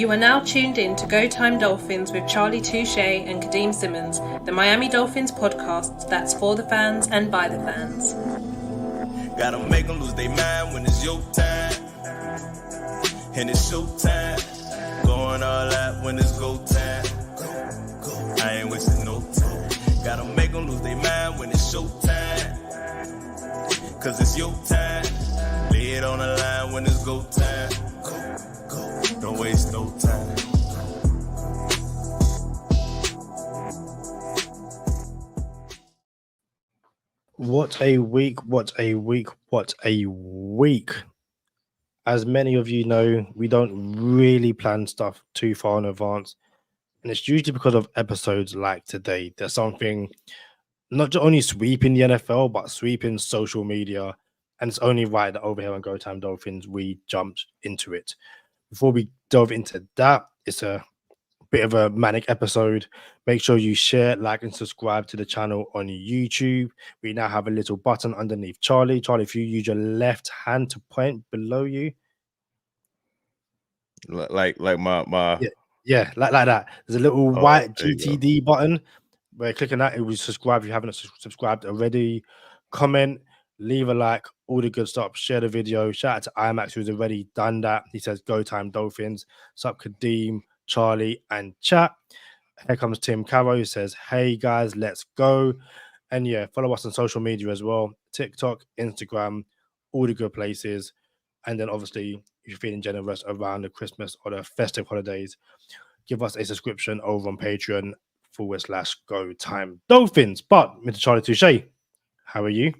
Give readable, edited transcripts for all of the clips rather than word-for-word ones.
You are now tuned in to Go Time Dolphins with Charlie Touche and Kadeem Simmons, the Miami Dolphins podcast that's for the fans and by the fans. Gotta make them lose their mind when it's your time. And it's show time. Going all out when it's go time. I ain't wasting no time. Gotta make them lose their mind when it's show time. Cause it's your time. Lay it on the line when it's go time. Don't waste no time. What a week, what a week, what a week. As many of you know, we don't really plan stuff too far in advance. And it's usually because of episodes like today. There's something not only sweeping the NFL, but sweeping social media. And it's only right that over here on Go Time Dolphins, we jumped into it. Before we delve into that, it's a bit of a manic episode. Make sure you share, like, and subscribe to the channel on YouTube. We now have a little button underneath Charlie. Charlie, if you use your left hand to point below you. Like my yeah, like that. There's a little white GTD button where clicking that, it will subscribe if you haven't subscribed already. Comment, leave a like, all the good stuff. Share the video. Shout out to IMAX who's already done that. He says, Go Time Dolphins. Sup, Kadeem, Charlie, and chat. Here comes Tim Caro, who says, hey guys, let's go. And yeah, follow us on social media as well. TikTok, Instagram, all the good places. And then obviously, if you're feeling generous around the Christmas or the festive holidays, give us a subscription over on Patreon /Go Time Dolphins. But Mr. Charlie Touche, how are you?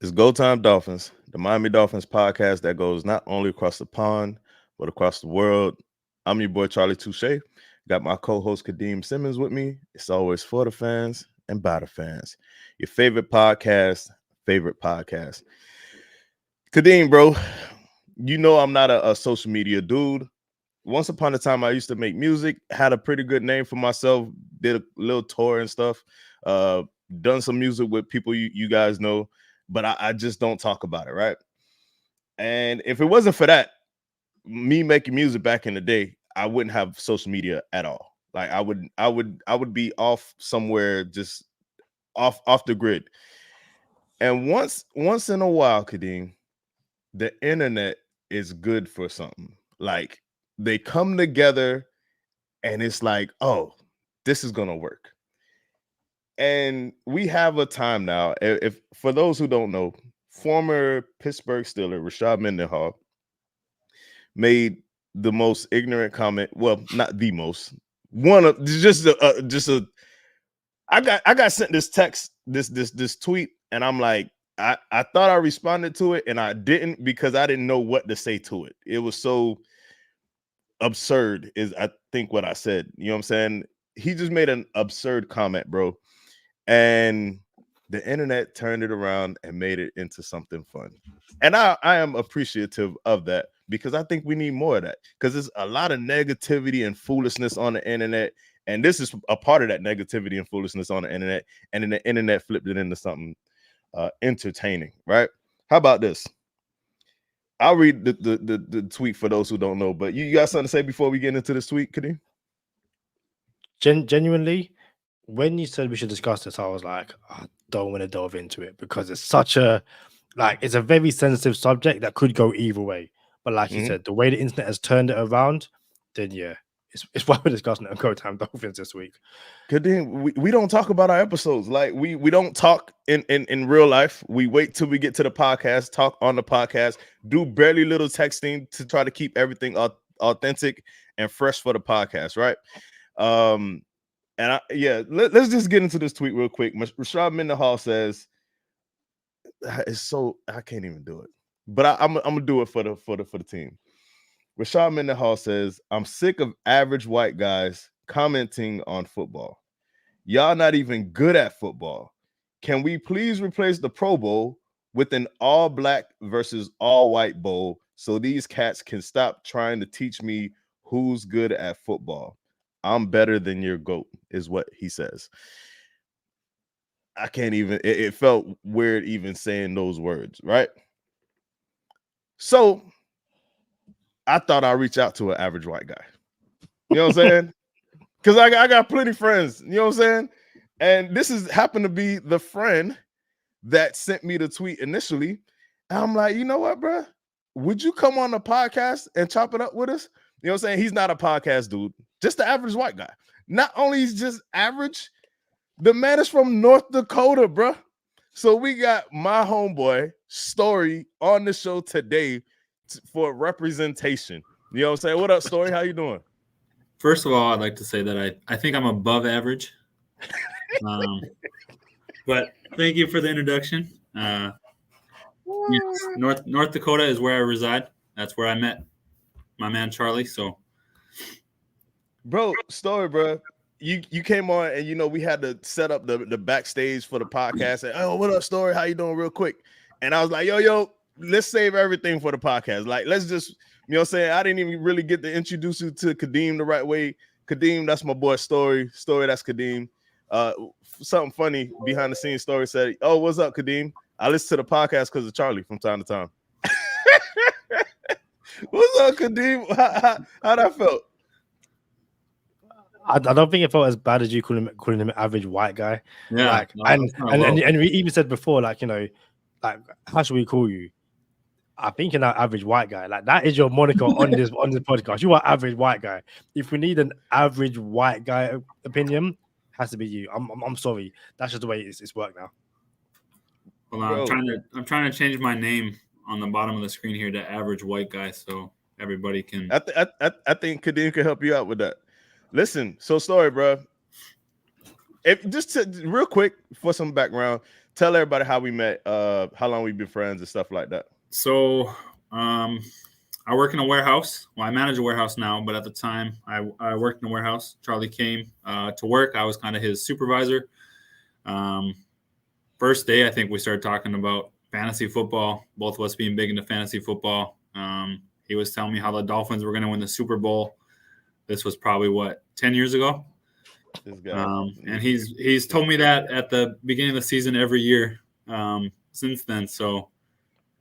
It's Go Time Dolphins, the Miami Dolphins podcast that goes not only across the pond, but across the world. I'm your boy, Charlie Touche. Got my co-host, Kadeem Simmons, with me. It's always for the fans and by the fans. Your favorite podcast. Kadeem, bro, you know I'm not a social media dude. Once upon a time, I used to make music, had a pretty good name for myself, did a little tour and stuff, done some music with people you guys know, but I just don't talk about it, right? And if it wasn't for that, me making music back in the day, I wouldn't have social media at all. Like I would be off somewhere, just off the grid. And once in a while, Kadeem, the internet is good for something. Like they come together and it's like, oh, this is gonna work. And we have a time now. If for those who don't know, former Pittsburgh Steeler Rashard Mendenhall made the most ignorant comment. Well, not the most. One of just a. I got sent this text, this tweet, and I'm like, I thought I responded to it, and I didn't because I didn't know what to say to it. It was so absurd, is I think what I said. You know what I'm saying? He just made an absurd comment, bro, and the internet turned it around and made it into something fun. And I am appreciative of that because I think we need more of that because there's a lot of negativity and foolishness on the internet. And this is a part of that negativity and foolishness on the internet. And then the internet flipped it into something entertaining, right? How about this? I'll read the tweet for those who don't know, but you got something to say before we get into this tweet, Kadeem? Genuinely, when you said we should discuss this, I was like, I don't want to delve into it because it's such a, it's a very sensitive subject that could go either way. But like you said, the way the internet has turned it around, then yeah, it's why we're discussing it on Go Time Dolphins this week. Kadeem, we don't talk about our episodes. Like we don't talk in real life. We wait till we get to the podcast, talk on the podcast, do barely little texting to try to keep everything authentic and fresh for the podcast, right? Let's just get into this tweet real quick. Rashard Mendenhall says, "It's so I can't even do it, but I'm gonna do it for the team." Rashard Mendenhall says, "I'm sick of average white guys commenting on football. Y'all not even good at football. Can we please replace the Pro Bowl with an all black versus all white bowl so these cats can stop trying to teach me who's good at football? I'm better than your GOAT," is what he says. I can't even, it felt weird even saying those words, right? So I thought I'd reach out to an average white guy. You know what I'm saying? Because I got plenty of friends. You know what I'm saying? And this is happened to be the friend that sent me the tweet initially. And I'm like, you know what, bro? Would you come on the podcast and chop it up with us? You know what I'm saying? He's not a podcast dude, just the average white guy. Not only he's just average, the man is from North Dakota, bro. So we got my homeboy Story on the show today for representation. You know what I'm saying? What up, Story? How you doing? First of all, I'd like to say that I think I'm above average. But thank you for the introduction. Yes, North Dakota is where I reside. That's where I met my man Charlie. So, bro, Story, bro. You came on and we had to set up the backstage for the podcast. And, oh, what up, Story? How you doing? Real quick. And I was like, yo, let's save everything for the podcast. Like, let's just, you know what I'm saying? I didn't even really get to introduce you to Kadeem the right way. Kadeem, that's my boy Story. Story, that's Kadeem. Something funny behind the scenes. Story said, oh, what's up, Kadeem? I listen to the podcast because of Charlie from time to time. What's up, Kadeem? How that felt? I don't think it felt as bad as you calling him an average white guy. yeah. Like, and we even said before, like, like, how should we call you? I think you're an average white guy. Like, that is your moniker on this podcast. You are average white guy. If we need an average white guy opinion, has to be you. I'm sorry. That's just the way it's worked now. Well, I'm trying to change my name on the bottom of the screen here to average white guy, so everybody can. I think Kadeem can help you out with that. Listen, so Story, bro. Real quick for some background, tell everybody how we met, how long we've been friends and stuff like that. So, I work in a warehouse. Well, I manage a warehouse now, but at the time I worked in a warehouse. Charlie came to work. I was kind of his supervisor. First day, I think we started talking about fantasy football, both of us being big into fantasy football. He was telling me how the Dolphins were going to win the Super Bowl. This was probably 10 years ago. This guy. And he's told me that at the beginning of the season every year since then. So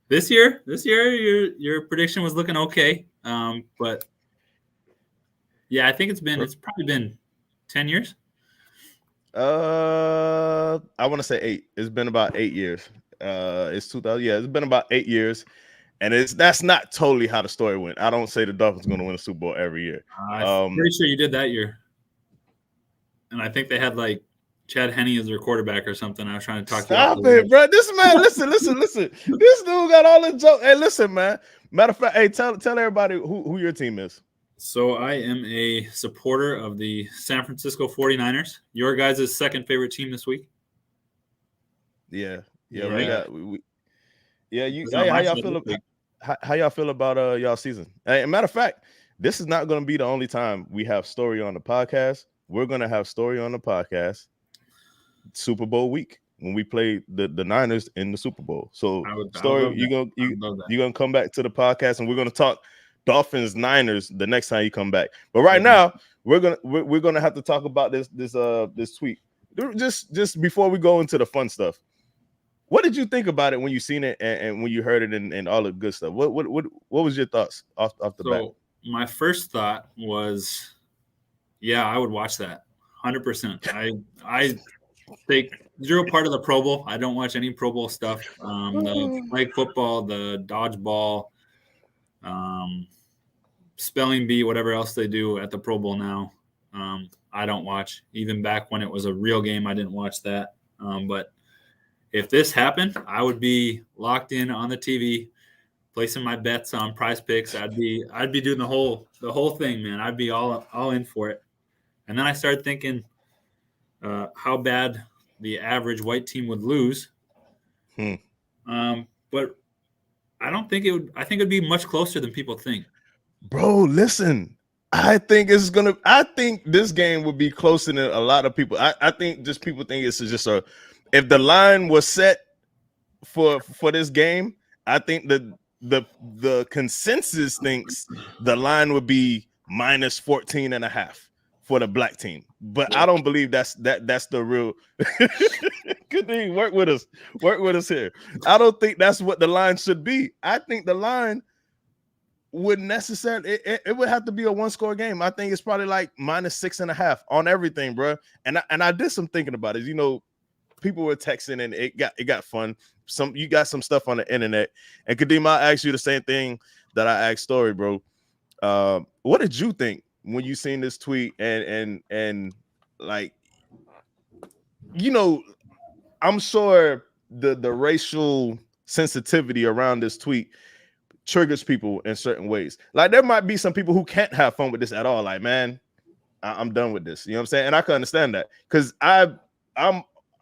this year, your prediction was looking okay. But yeah, I think it's probably been 10 years. I want to say 8. It's been about 8 years. It's 2000. Yeah, it's been about 8 years. And that's not totally how the story went. I don't say the Dolphins are going to win a Super Bowl every year. I'm pretty sure you did that year. And I think they had like Chad Henne as their quarterback or something. I was trying to talk to you. Stop it, bro. This man, listen. This dude got all the jokes. Hey, listen, man. Matter of fact, hey, tell everybody who your team is. So I am a supporter of the San Francisco 49ers. Your guys' second favorite team this week? Yeah. Right. How y'all feel about y'all season? Hey, matter of fact, this is not going to be the only time we have Story on the podcast. We're going to have Story on the podcast Super Bowl week when we play the Niners in the Super Bowl. So Story, you're gonna come back to the podcast and we're gonna talk Dolphins Niners the next time you come back. But right now, we're gonna have to talk about this tweet. Just before we go into the fun stuff. What did you think about it when you seen it and when you heard it and all the good stuff? What was your thoughts off the back? My first thought was, yeah, I would watch that 100%. I take zero part of the Pro Bowl. I don't watch any Pro Bowl stuff. The flag football, the dodgeball, spelling bee, whatever else they do at the Pro Bowl now. I don't watch. Even back when it was a real game, I didn't watch that. But if this happened, I would be locked in on the TV, placing my bets on Prize Picks. I'd be doing the whole thing, man. I'd be all in for it. And then I started thinking how bad the average white team would lose. But I don't think it would. I think it'd be much closer than people think. Bro, listen. I think this game would be closer than a lot of people. I think just people think it's just if the line was set for this game, I think the consensus thinks the line would be minus 14.5 for the black team. But I don't believe that's the real good thing. Work with us here. I don't think that's what the line should be. I think the line would necessarily it would have to be a 1-score game. I think it's probably like -6.5 on everything, bro. And I did some thinking about it. You know, people were texting and it got fun. You got some stuff on the internet. And Kadeem, I'll ask you the same thing that I asked Story, bro. What did you think when you seen this tweet and like, you know, I'm sure the racial sensitivity around this tweet triggers people in certain ways. Like there might be some people who can't have fun with this at all. Like, man, I'm done with this. You know what I'm saying? And I can understand that because I'm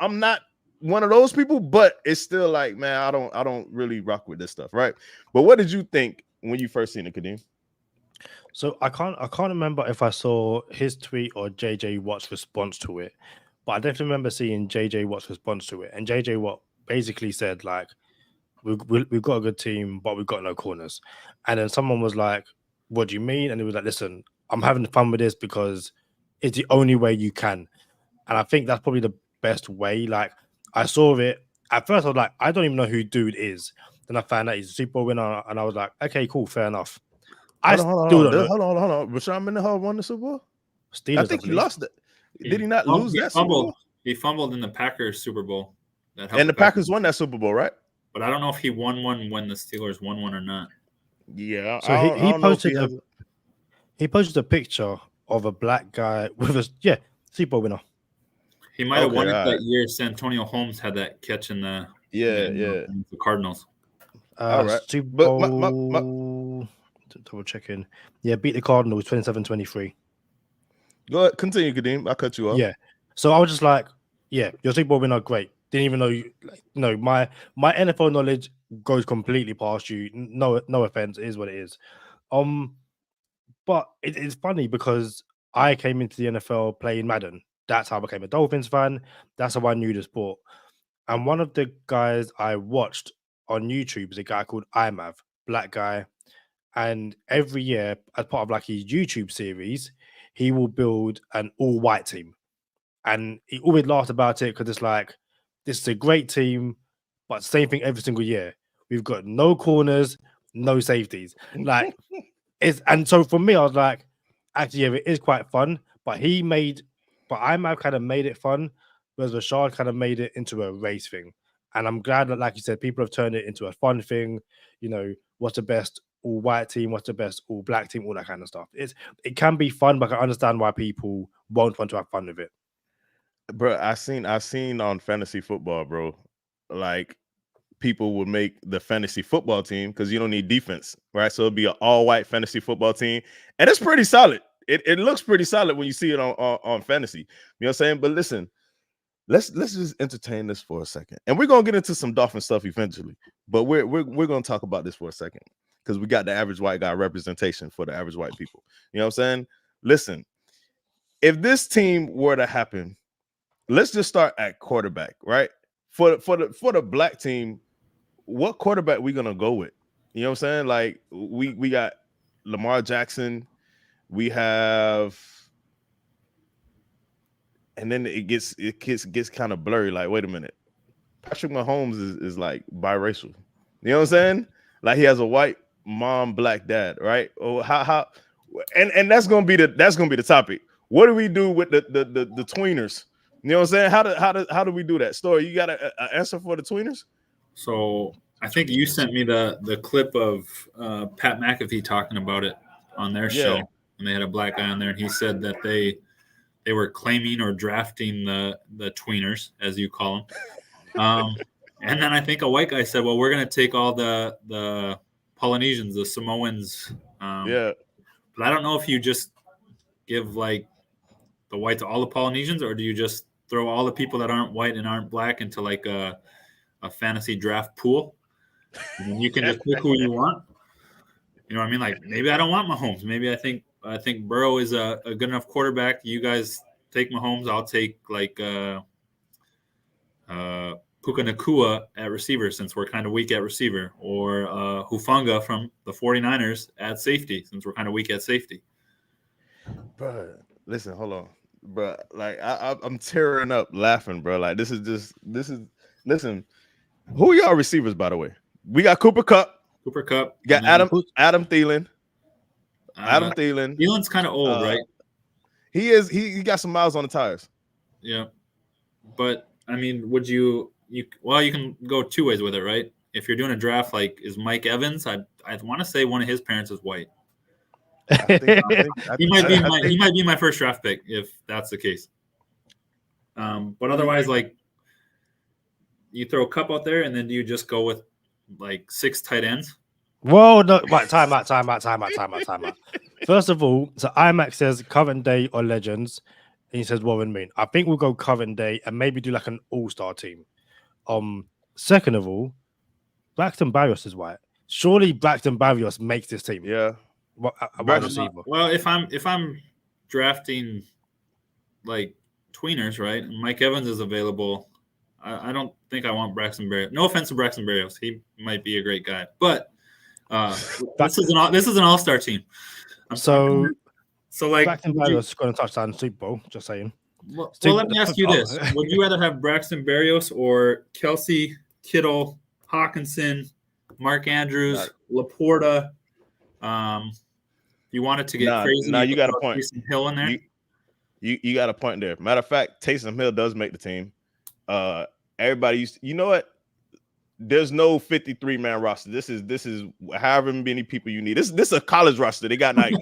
not one of those people, but it's still like, man, I don't really rock with this stuff, right? But what did you think when you first seen it, Kadeem? So I can't remember if I saw his tweet or JJ Watt's response to it, but I definitely remember seeing JJ Watt's response to it. And JJ Watt basically said like, we've got a good team, but we've got no corners. And then someone was like, what do you mean? And he was like, listen, I'm having fun with this because it's the only way you can. And I think that's probably the best way. Like I saw it at first, I was like, I don't even know who dude is. Then I found out he's a Super Bowl winner, and I was like, okay, cool, fair enough. Hold on. Rashard Mendenhall won the Super Bowl. Steelers, I think he lost it. Did he not lose that Super Bowl? He fumbled in the Packers Super Bowl. And the Packers won that Super Bowl, right? But I don't know if he won one when the Steelers won one or not. Yeah. So he posted a picture of a black guy with a Super Bowl winner. He might have won it that year. Santonio Holmes had that catch in the the Cardinals. All right. Super Bowl. Double checking. Yeah, beat the Cardinals 27-23. Go ahead, continue, Kadeem. I cut you off. Yeah. So I was just like, yeah, your Super Bowl winner, great. Didn't even know my NFL knowledge goes completely past you. No offense, it is what it is. But it's funny because I came into the NFL playing Madden. That's how I became a Dolphins fan. That's how I knew the sport. And one of the guys I watched on YouTube is a guy called Imav, black guy. And every year, as part of like his YouTube series, he will build an all-white team. And he always laughed about it because it's like, this is a great team, but same thing every single year. We've got no corners, no safeties. Like, and so for me, I was like, actually, yeah, it is quite fun. But Imav kind of made it fun, whereas Rashard kind of made it into a race thing. And I'm glad that, like you said, people have turned it into a fun thing. You know, what's the best all-white team? What's the best all-black team? All that kind of stuff. It can be fun, but I understand why people won't want to have fun with it. Bro, I've seen on fantasy football, bro, like people would make the fantasy football team because you don't need defense, right? So it'll be an all-white fantasy football team, and it's pretty solid. It looks pretty solid when you see it on fantasy. You know what I'm saying? But listen, let's just entertain this for a second, and we're gonna get into some Dolphin stuff eventually. But we're gonna talk about this for a second because we got the average white guy representation for the average white people. You know what I'm saying? Listen, if this team were to happen, let's just start at quarterback, right? For the black team, what quarterback we gonna go with? You know what I'm saying? Like we got Lamar Jackson, we have, and then it gets kind of blurry. Like, wait a minute, Patrick Mahomes is like biracial. You know what I'm saying? Like he has a white mom, black dad, right? Oh, how and that's gonna be the topic. What do we do with the tweeners? You know what I'm saying? How do we do that? Story, you got an answer for the tweeners? So I think you sent me the clip of Pat McAfee talking about it on their show, and they had a black guy on there, and he said that they were claiming or drafting the tweeners, as you call them. And then I think a white guy said, well, we're going to take all the Polynesians, the Samoans. But I don't know if you just give like the white to all the Polynesians, or do you just throw all the people that aren't white and aren't black into like a fantasy draft pool? And then you can just pick who you want. You know what I mean? Like maybe I don't want Mahomes. Maybe I think Burrow is a good enough quarterback. You guys take Mahomes. I'll take like Puka Nacua at receiver, since we're kind of weak at receiver, or Hufanga from the 49ers at safety, since we're kind of weak at safety. Bro, listen, hold on, bro. Like I'm tearing up laughing, bro. Like this is listen. Who are y'all receivers, by the way? We got Cooper Kupp. You got Adam Thielen. Adam Thielen. Thielen's kind of old, right? He is. He got some miles on the tires. Yeah, but I mean, would you can go two ways with it, right? If you're doing a draft, like, is Mike Evans? I want to say one of his parents is white. He might be my first draft pick if that's the case. But otherwise, like, you throw a Cup out there, and then do you just go with like 6 tight ends? Whoa, no, right, time out. First of all, so IMAX says current day or legends, and he says Warren Moon. I think we'll go current day and maybe do like an all-star team. Second of all, Braxton Barrios is white. Surely Braxton Barrios makes this team. Yeah. Well, if I'm drafting like tweeners, right? And Mike Evans is available. I don't think I want Braxton Berrios. No offense to Braxton Berrios, he might be a great guy, but this is an all-star team. So like Braxton Berrios scored a touchdown in the Super Bowl. Just saying. Well, let me ask you this: would you rather have Braxton Berrios or Kelsey, Kittle, Hawkinson, Mark Andrews, Laporta? You wanted to get crazy. No, you got a point. Taysom Hill in there. You got a point there. Matter of fact, Taysom Hill does make the team. Everybody you know what? There's no 53-man roster. This is however many people you need. This is a college roster. They got like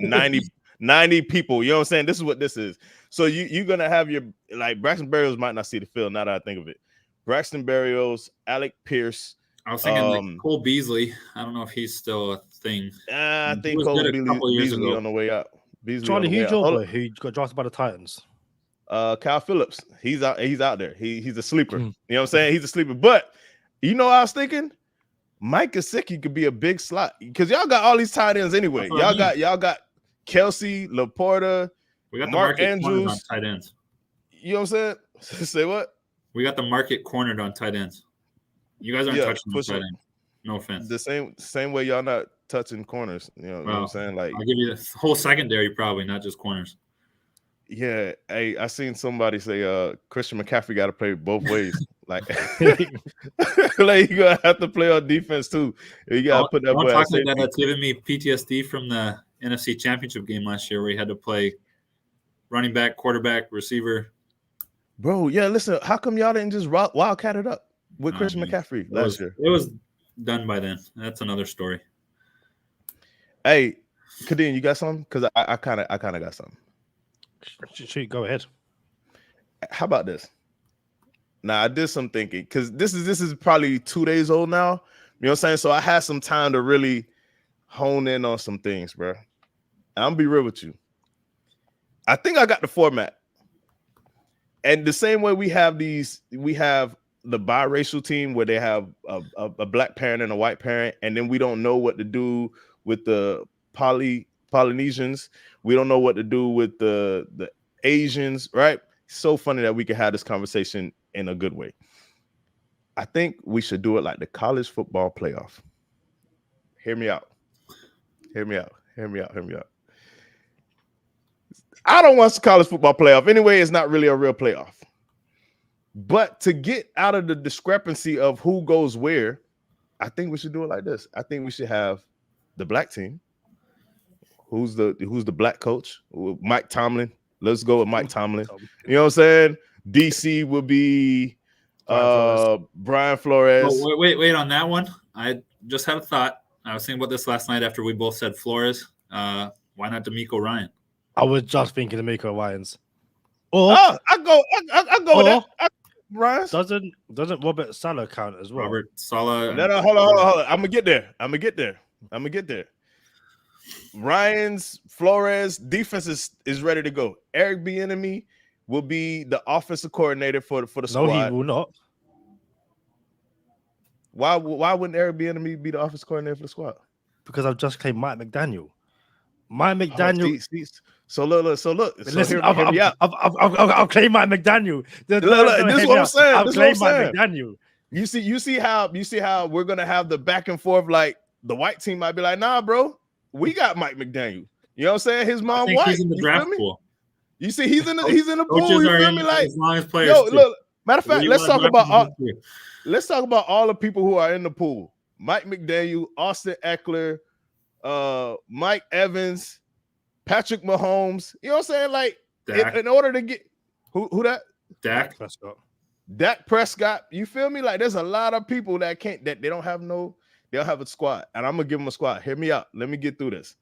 90 people. You know what I'm saying? This is what this is. So you're gonna have your, like, Braxton Berrios might not see the field. Now that I think of it, Braxton Berrios, Alec Pierce. I was thinking like Cole Beasley. I don't know if he's still a thing. I think Cole Beasley on the way out. Charlie, who's your boy who got drafted by the Titans? Kyle Phillips. He's out there. He's a sleeper. You know what I'm saying? He's a sleeper. But you know what I was thinking? Mike Gesicki could be a big slot because y'all got all these tight ends anyway. Y'all got Kelsey, Laporta, we got Mark the market Andrews cornered on tight ends. You know what I'm saying? Say what? We got the market cornered on tight ends. You guys aren't touching the tight end. No offense. The same way y'all not touching corners. You know what I'm saying? Like, I'll give you the whole secondary, probably not just corners. Yeah, hey, I seen somebody say Christian McCaffrey got to play both ways. Like, like, you gonna have to play on defense too. You gotta put that boy talk like that. That's giving me PTSD from the NFC Championship game last year, where he had to play running back, quarterback, receiver. Bro, yeah. Listen, how come y'all didn't just wildcat it up with Christian McCaffrey last year? It was done by then. That's another story. Hey, Kadeem, you got something? Because I kind of got something. Shoot, go ahead. How about this? Now, I did some thinking because this is probably 2 days old now. You know what I'm saying? So I had some time to really hone in on some things, bro. And I'm gonna be real with you. I think I got the format. And the same way we have the biracial team where they have a black parent and a white parent, and then we don't know what to do with the Polynesians. We don't know what to do with the Asians, right? So funny that we can have this conversation in a good way. I think we should do it like the college football playoff. Hear me out. I don't watch the college football playoff. Anyway, it's not really a real playoff. But to get out of the discrepancy of who goes where, I think we should do it like this. I think we should have the black team. Who's the black coach? Mike Tomlin. Let's go with Mike Tomlin. You know what I'm saying? DC will be Brian Flores. Oh, wait on that one. I just had a thought. I was thinking about this last night after we both said Flores. Why not D'Amico Ryan? I was just thinking D'Amico Ryans. Or I go with that. Ryan. Doesn't Robert Saleh count as well? Robert Saleh. No, hold on. I'm gonna get there. Ryan's Flores defense is ready to go. Eric Bieniemy will be the offensive coordinator for the squad. No, he will not. Why wouldn't Eric Bieniemy be the offensive coordinator for the squad? Because I've just claimed Mike McDaniel. Mike McDaniel. So look. So listen, I'll claim Mike McDaniel. This is what I'm saying. I'll claim Mike McDaniel. You see how we're gonna have the back and forth. Like the white team might be like, nah, bro, we got Mike McDaniel. You know what I'm saying? His mom white. He's in the draft pool. You see, he's in the pool. You feel me? Like, as long as players. Look. Matter of fact, let's talk about all the people who are in the pool. Mike McDaniel, Austin Eckler, Mike Evans, Patrick Mahomes. You know what I'm saying? Like Dak. in order to get who that Dak. Prescott. Dak Prescott. You feel me? Like there's a lot of people that they don't have a squad, and I'm gonna give them a squad. Hear me out. Let me get through this.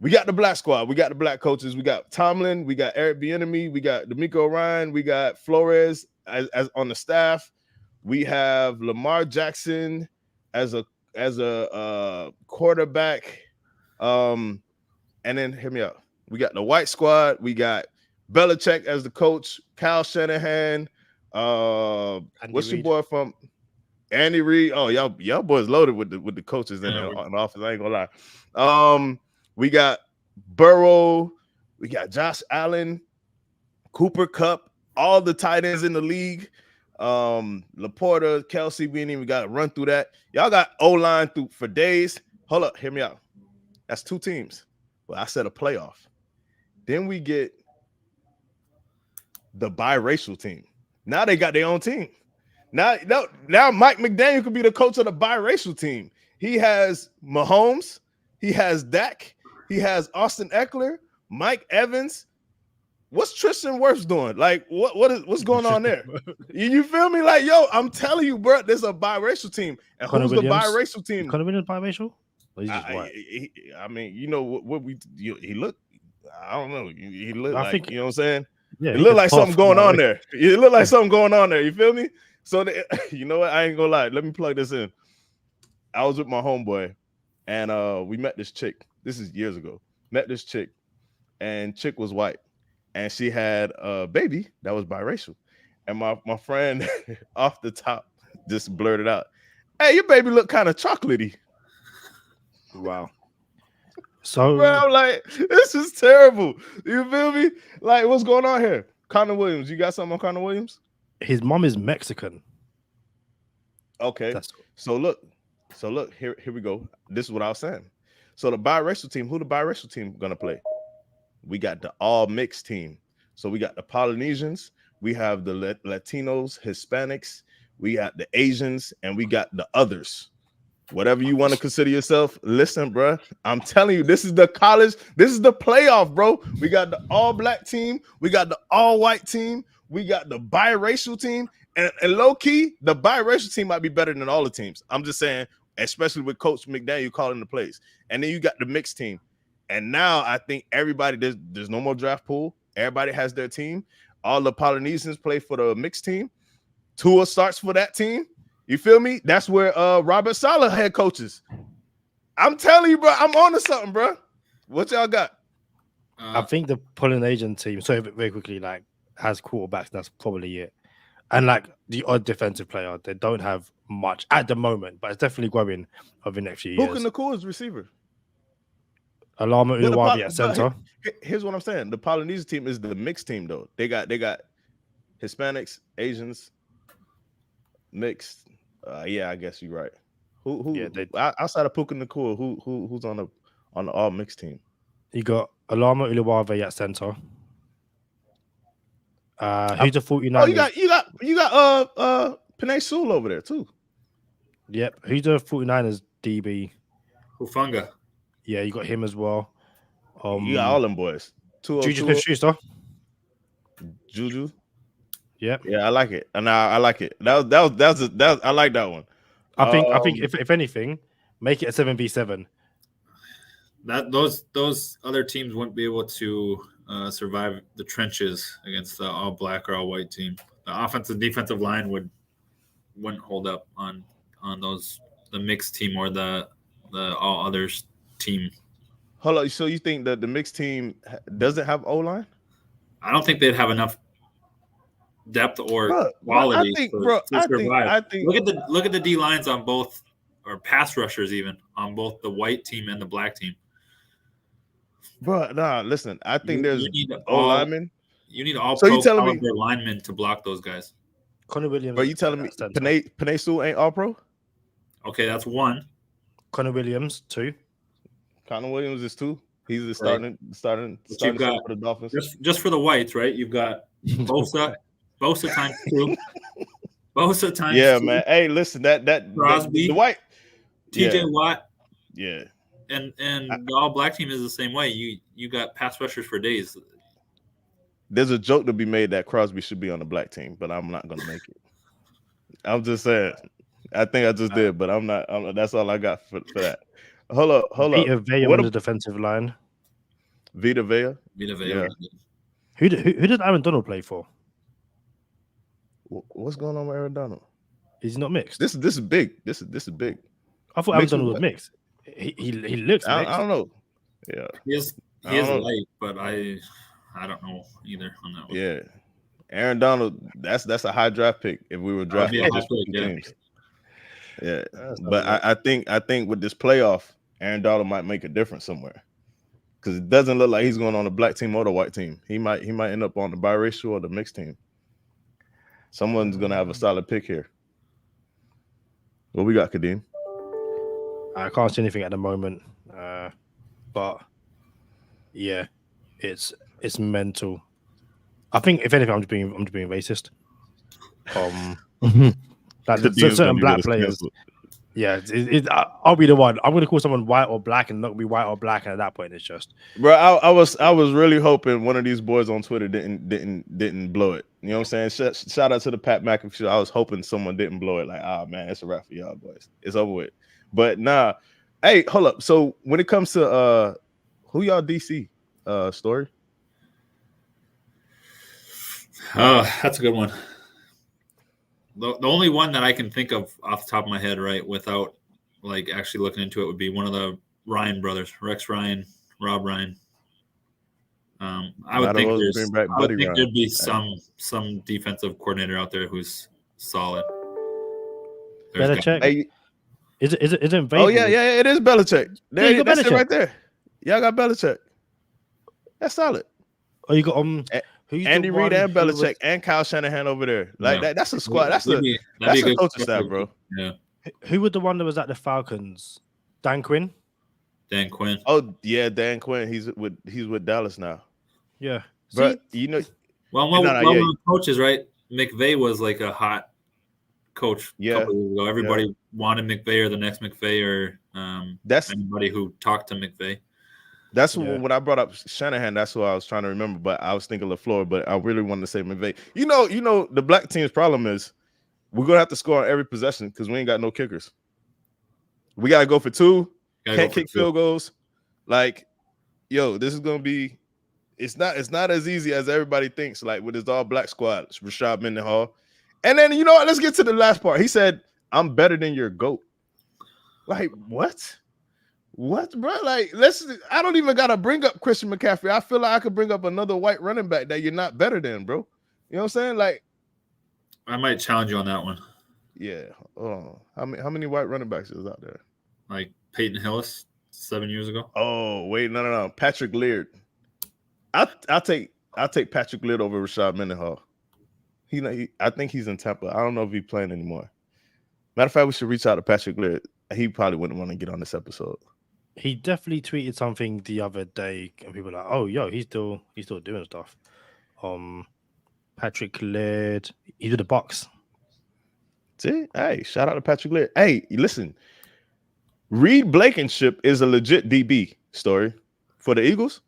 We got the black squad. We got the black coaches. We got Tomlin. We got Eric Bieniemy. We got D'Amico Ryan. We got Flores as on the staff. We have Lamar Jackson as a quarterback. And then hear me out. We got the white squad. We got Belichick as the coach. Kyle Shanahan. What's your boy from Andy Reid? Oh, y'all boys loaded with the coaches in the office. I ain't gonna lie. We got Burrow, we got Josh Allen, Cooper Kupp, all the tight ends in the league. Laporta, Kelsey, we ain't even got to run through that. Y'all got O-line for days. Hold up, hear me out. That's 2 teams. Well, I said a playoff. Then we get the biracial team. Now they got their own team. Now Mike McDaniel could be the coach of the biracial team. He has Mahomes, he has Dak, he has Austin Eckler, Mike Evans. What's Tristan Wirfs doing? Like, what's going on there? You feel me? Like, yo, I'm telling you, bro, there's a biracial team. And Connor who's Williams? The biracial team? Connor Williams biracial? Or he's just white? I mean, you know he looked. I don't know. He looked I like, think, you know what I'm saying? Yeah, it looked like something going on there. It looked like something going on there. You feel me? So, you know what? I ain't gonna lie. Let me plug this in. I was with my homeboy, and we met this chick. This is years ago. Met this chick, and chick was white, and she had a baby that was biracial. And my friend off the top just blurted out, "Hey, your baby look kind of chocolatey." Wow. So, bro, I'm like, this is terrible. You feel me? Like, what's going on here? Connor Williams, you got something on Connor Williams? His mom is Mexican. Okay. So look, here we go. This is what I was saying. So the biracial team, who the biracial team gonna play? We got the all mixed team. So we got the Polynesians, we have the Latinos, Hispanics, we got the Asians, and we got the others. Whatever you want to consider yourself, listen, bro. I'm telling you, this is the college, this is the playoff, bro. We got the all black team, we got the all white team, we got the biracial team, and low key, the biracial team might be better than all the teams. I'm just saying, especially with Coach McDaniel calling the plays. And then you got the mixed team. And now I think everybody, there's no more draft pool. Everybody has their team. All the Polynesians play for the mixed team. Tua starts for that team. You feel me? That's where Robert Saleh head coaches. I'm telling you, bro, I'm on to something, bro. What y'all got? I think the Polynesian team, so very quickly, like, has quarterbacks. That's probably it. And like the odd defensive player, they don't have much at the moment, but it's definitely growing over the next few years. Who can the coolest receiver? Alama Uluwabi at center. Here's what I'm saying. The Polynesian team is the mixed team, though. They got Hispanics, Asians, mixed. Yeah, I guess you're right. Who? Yeah, outside of Puka Nacua, who's on the all mixed team? You got Alama Uluwabi at center. Who's the 49ers? Oh, you got Penei Sewell over there too. Yep. Who's the 49ers DB? Hufanga. Yeah, you got him as well. You got all them boys. Juju Smith-Schuster. Juju. Yep. Yeah, I like it. And I like it. That was I like that one. I think if anything, make it a 7v7. That those other teams wouldn't be able to survive the trenches against the all black or all white team. The offensive defensive line wouldn't hold up on the mixed team or the all others team. Hold on. So you think that the mixed team doesn't have O-line? I don't think they'd have enough depth or quality to survive. I think look at the D lines on both, or pass rushers even on both the white team and the black team. Bro, nah, listen. I think there's O-linemen. You need all so pro you telling me linemen to block those guys. Connor Williams. But you telling me Penei Sewell ain't all pro? Okay, that's one. Connor Williams, 2. Connor Williams is 2. He's the starting for the Dolphins. Just for the whites, right? You've got Bosa times 2. Bosa times 2. Man. Hey, listen, that Crosby, the white TJ Watt. Yeah. And the all black team is the same way. You got pass rushers for days. There's a joke to be made that Crosby should be on the black team, but I'm not gonna make it. I'm just saying. I think I just did, but I'm not. That's all I got for that. Hold up. Vita Vea on the defensive line. Vita Vea. Yeah. Who did Aaron Donald play for? What's going on with Aaron Donald? Is he not mixed? This is big. This is big. I thought Aaron Donald was mixed. He looks mixed. I don't know. Yeah, he is light, but I don't know either on that one. Yeah, Aaron Donald. That's a high draft pick if we were drafting just teams. Yeah, but I think with this playoff, Aaron Donald might make a difference somewhere because it doesn't look like he's going on the black team or the white team. He might end up on the biracial or the mixed team. Someone's gonna have a solid pick here. What we got, Kadeem? I can't see anything at the moment, but yeah, it's mental. I think if anything, I'm just being racist. Like certain black players. Yeah, I'll be the one. I'm going to call someone white or black and not be white or black, and at that point, it's just. Bro, I was really hoping one of these boys on Twitter didn't blow it. You know what I'm saying? Shout out to the Pat McAfee show. I was hoping someone didn't blow it. Like, man, it's a wrap for y'all boys. It's over with. But nah, hey, hold up. So when it comes to who y'all DC story? That's a good one. The only one that I can think of off the top of my head, right, without like actually looking into it, would be one of the Ryan brothers, Rex Ryan, Rob Ryan. I would think there'd be some defensive coordinator out there who's solid. Belichick. Hey, is it Vrabel? Oh yeah, it is Belichick. That's Belichick. It right there. Y'all got Belichick. That's solid. Oh, you got Andy Reid and Belichick and Kyle Shanahan over there. Like that's a squad. That's a coaching staff, bro. Yeah. Who was the one that was at the Falcons? Dan Quinn. Dan Quinn. Oh yeah, Dan Quinn. He's with Dallas now. Yeah, but you know. Well, one of the coaches, right? McVay was like a hot coach. A couple years ago. Everybody wanted McVay or the next McVay or that's anybody who talked to McVay. That's when I brought up Shanahan. That's what I was trying to remember, but I was thinking LaFleur. But I really wanted to say McVay. You know, the black team's problem is we're gonna have to score on every possession because we ain't got no kickers. We gotta go for two. Can't kick field goals. Like, this is gonna be. It's not as easy as everybody thinks. Like with his all black squad, Rashard Mendenhall, and then you know what? Let's get to the last part. He said, "I'm better than your GOAT." Like what? What, bro? Like, I don't even gotta bring up Christian McCaffrey. I feel like I could bring up another white running back that you're not better than, bro. You know what I'm saying? Like, I might challenge you on that one. Yeah. Oh, how many white running backs is out there? Like Peyton Hillis 7 years ago. Oh, wait, no. Patrick Laird. I'll take Patrick Laird over Rashard Mendenhall. I think he's in Tampa. I don't know if he's playing anymore. Matter of fact, we should reach out to Patrick Laird. He probably wouldn't want to get on this episode. He definitely tweeted something the other day, and people were like, "Oh, he's still doing stuff." Patrick Laird, he did the box. See, hey, shout out to Patrick Laird. Hey, listen, Reed Blankenship is a legit DB story for the Eagles.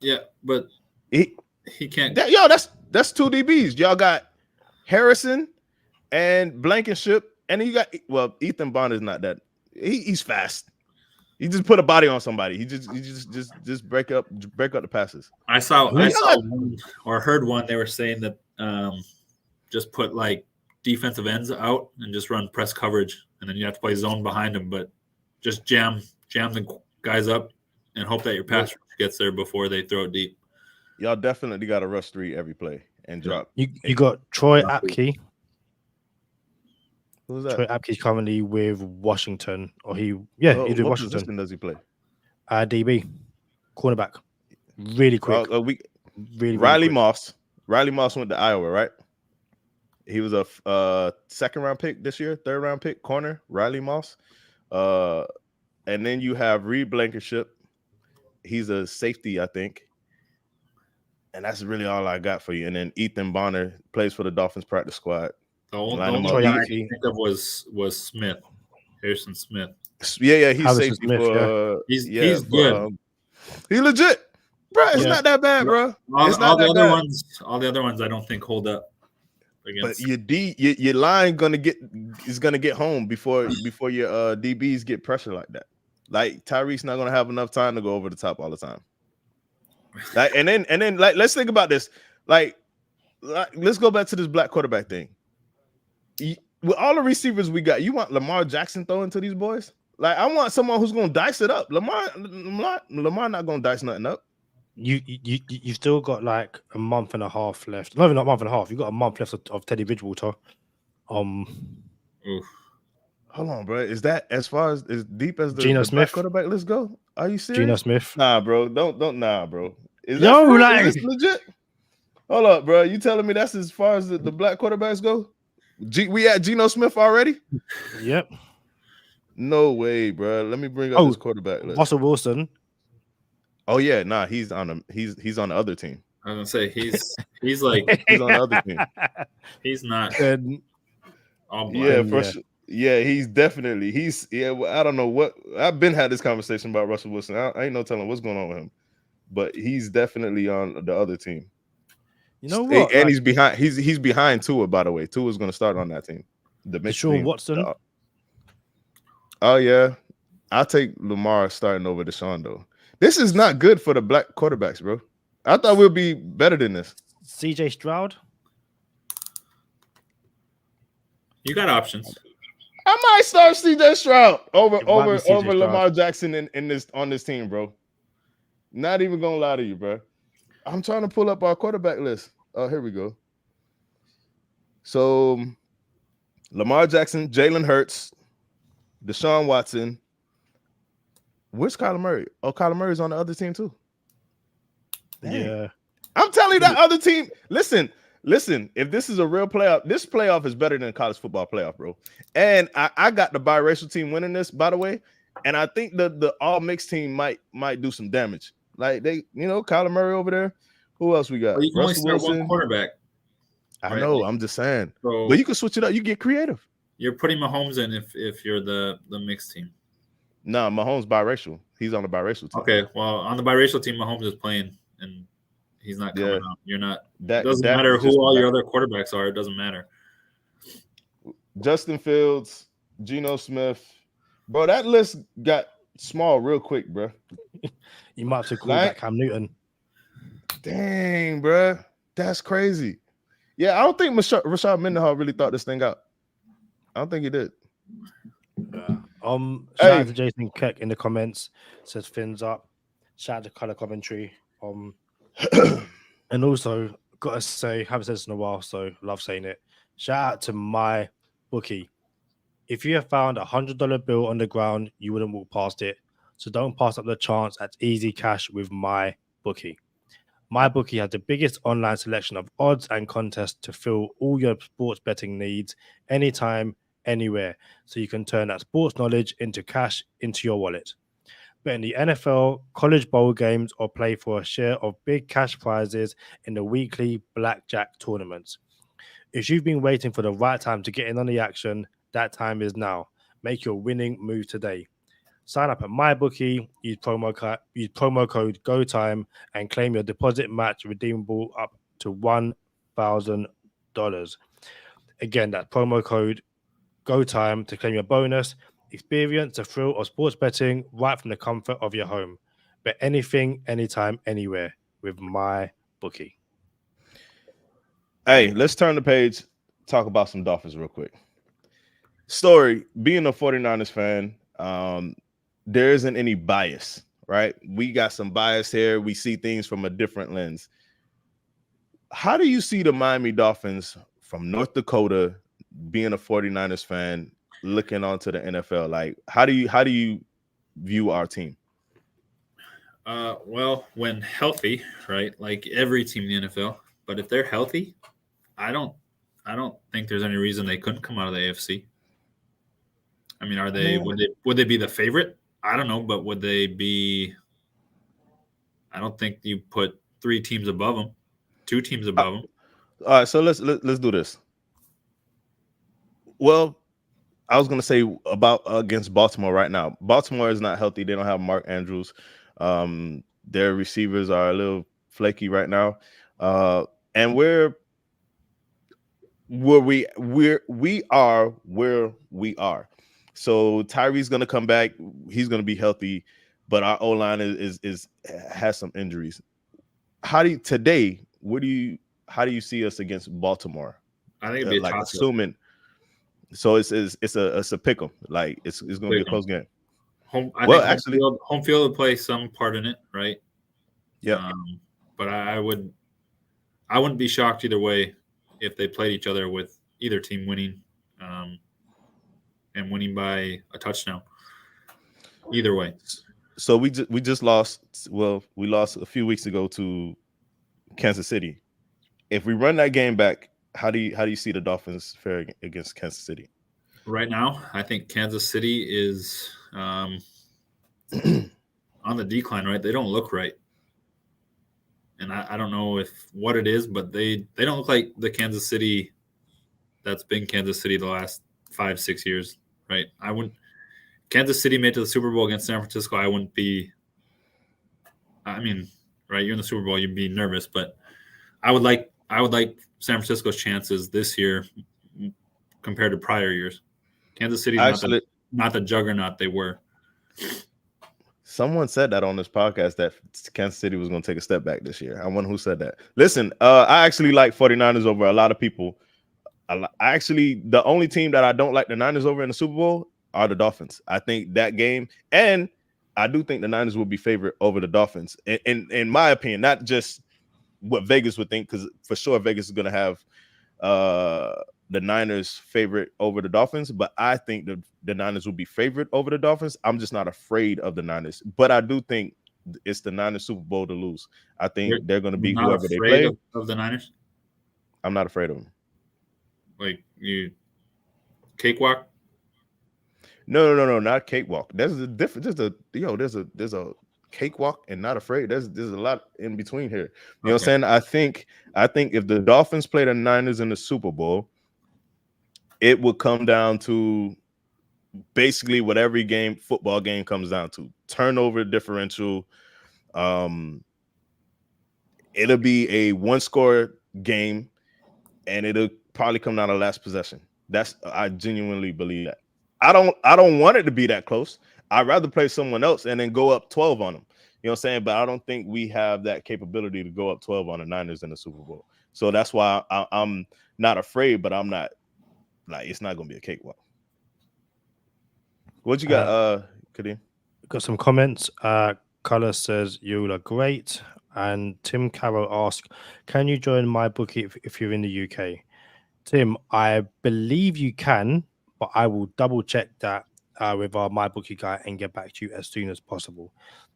Yeah, but he can't. That's two DBs. Y'all got Harrison and Blankenship, and then you got Ethan Bond is not that. He's fast. He just put a body on somebody. He just break up the passes. I saw one, or heard one. They were saying that just put like defensive ends out and just run press coverage, and then you have to play zone behind them, but just jam the guys up and hope that your pass gets there before they throw it deep. Y'all definitely got to rush 3 every play and drop. You got Troy Apke. Who's that? Troy Apke's currently with Washington, or he did what Washington. Position does he play? DB, cornerback, really quick. Really Riley quick. Moss. Riley Moss went to Iowa, right? He was a second round pick this year, third round pick corner. Riley Moss, and then you have Reed Blankenship. He's a safety, I think. And that's really all I got for you. And then Ethan Bonner plays for the Dolphins practice squad. The only one I think of was Smith. Harrison Smith. Yeah, he's Harrison safety Smith, for. He's for, good. He legit, bro. It's Yeah. not that bad, bro. All, It's all not the that other bad. all the other ones, I don't think hold up But against. your line gonna get home before your DBs get pressure like that. Like Tyreek's not gonna have enough time to go over the top all the time. Like and then like let's think about this. Like let's go back to this black quarterback thing. With all the receivers we got, you want Lamar Jackson throwing to these boys? Like I want someone who's gonna dice it up. Lamar not gonna dice nothing up. You still got like a month and a half left. Not even a month and a half. You got a month left of Teddy Bridgewater. Oof. Hold on, bro. Is that as far as deep as the Geno black Smith? quarterback? Let's go. Are you serious? Geno Smith. Nah, bro. Don't nah, bro. Is No, that like- is this legit? Hold up, bro. You telling me that's as far as the black quarterbacks go? We at Geno Smith already? Yep. No way, bro. Let me bring up this quarterback list. Russell Wilson. Oh yeah, nah, he's on the other team. I was gonna say he's like He's on the other team. he's not And all black. Yeah, for Yeah. sure. Yeah, he's definitely I don't know what I've been had this conversation about Russell Wilson. I ain't no telling what's going on with him, but he's definitely on the other team. you know what? And he's behind. He's behind Tua, by the way. Tua's going to start on that team. The mixed Deshaun team. Watson. Oh yeah, I'll take Lamar starting over Deshaun though. This is not good for the black quarterbacks, bro. I thought we'd be better than this. CJ Stroud. You got options. I might start CJ Stroud over It might be CJ Stroud. Lamar Jackson on this team, bro. Not even gonna lie to you, bro. I'm trying to pull up our quarterback list. Oh, here we go. So Lamar Jackson, Jalen Hurts, Deshaun Watson. Where's Kyler Murray? Oh, Kyler Murray's on the other team too. Dang. Yeah. I'm telling you that other team. Listen. If this is a real playoff, this playoff is better than college football playoff, bro. And I got the biracial team winning this, by the way. And I think the all mixed team might do some damage. Like they, Kyler Murray over there. Who else we got? Well, you can only Russell start Wilson. one quarterback. I right? know. I'm just saying. So But you can switch it up. You get creative. you're putting Mahomes in if you're the mixed team. Nah, Mahomes biracial. He's on the biracial team. Okay, well on the biracial team, Mahomes is playing and he's not coming out. You're not. It doesn't matter who all your other quarterbacks are. It doesn't matter. Justin Fields, Geno Smith. Bro, that list got small real quick, bro. You might have to call back Cam Newton. Dang, bro. That's crazy. Yeah, I don't think Rashard Mendenhall really thought this thing out. I don't think he did. Shout out to Jason Keck in the comments. Says fins up. Shout out to Color Commentary. And also gotta say, haven't said this in a while, so love saying it. Shout out to my bookie. If you have found $100 bill on the ground, you wouldn't walk past it. So don't pass up the chance at easy cash with my bookie. My bookie has the biggest online selection of odds and contests to fill all your sports betting needs anytime, anywhere. So you can turn that sports knowledge into cash into your wallet. Bet in the NFL, college bowl games, or play for a share of big cash prizes in the weekly blackjack tournaments. If you've been waiting for the right time to get in on the action, that time is now. Make your winning move today. Sign up at MyBookie, use promo code GOTIME, and claim your deposit match redeemable up to $1,000. Again, that promo code GOTIME to claim your bonus. Experience the thrill of sports betting right from the comfort of your home. Bet anything, anytime, anywhere with MyBookie. Hey, let's turn the page. Talk about some Dolphins real quick. Story, being a 49ers fan, there isn't any bias, right? We got some bias here. We see things from a different lens. How do you see the Miami Dolphins from North Dakota, being a 49ers fan, looking onto the NFL? Like, how do you view our team? Well, when healthy, right? Like every team in the NFL. But if they're healthy, I don't think there's any reason they couldn't come out of the AFC. I mean, are they would they be the favorite? I don't know, but would they be? I don't think you put 3 teams above them, 2 teams above them. All right, so let's do this. Well, I was gonna say about against Baltimore right now. Baltimore is not healthy. They don't have Mark Andrews. Their receivers are a little flaky right now. And we are where we are. So Tyree's gonna come back. He's gonna be healthy, but our O line is has some injuries. How do you see us against Baltimore? I think it'd be a Like toss-up. assuming. So it's a pick 'em. Like it's gonna be a close game. Home field would play some part in it, right? Yeah. But I wouldn't be shocked either way if they played each other with either team winning, and winning by a touchdown. Either way. So we just lost. Well, we lost a few weeks ago to Kansas City. If we run that game back, how do you see the Dolphins fare against Kansas City? Right now, I think Kansas City is on the decline. Right, they don't look right, and I don't know what it is, but they don't look like the Kansas City that's been Kansas City the last 5-6 years. Right, Kansas City made it to the Super Bowl against San Francisco. I wouldn't be. I mean, right? You're in the Super Bowl, you'd be nervous, but I would like San Francisco's chances this year compared to prior years. Kansas City's not the juggernaut they were. Someone said that on this podcast that Kansas City was going to take a step back this year. I wonder who said that. Listen, I actually like 49ers over a lot of people. The only team that I don't like the Niners over in the Super Bowl are the Dolphins. I think that game, and I do think the Niners will be favored over the Dolphins. In my opinion, not just what Vegas would think, because for sure Vegas is going to have the Niners favorite over the Dolphins, but I think the Niners will be favored over the Dolphins. I'm just not afraid of the Niners, but I do think it's the Niners Super Bowl to lose. I think they're going to beat whoever they play. Of the Niners? I'm not afraid of them. Like you cakewalk? No, not cakewalk. There's a difference. There's a cakewalk and not afraid. There's a lot in between here. You know what I'm saying? I think if the Dolphins play the Niners in the Super Bowl, it would come down to basically what every football game comes down to: turnover differential. It'll be a one-score game, and it'll probably come down to last possession. I genuinely believe that. I don't want it to be that close. I'd rather play someone else and then go up 12 on them. You know what I'm saying? But I don't think we have that capability to go up 12 on the Niners in the Super Bowl. So that's why I'm not afraid, but I'm not it's not going to be a cakewalk. What you got, Kadeem? Got some comments. Color says you look great. And Tim Carroll asked, can you join my bookie if you're in the UK? Tim, I believe you can, but I will double check that with our MyBookie guy and get back to you as soon as possible.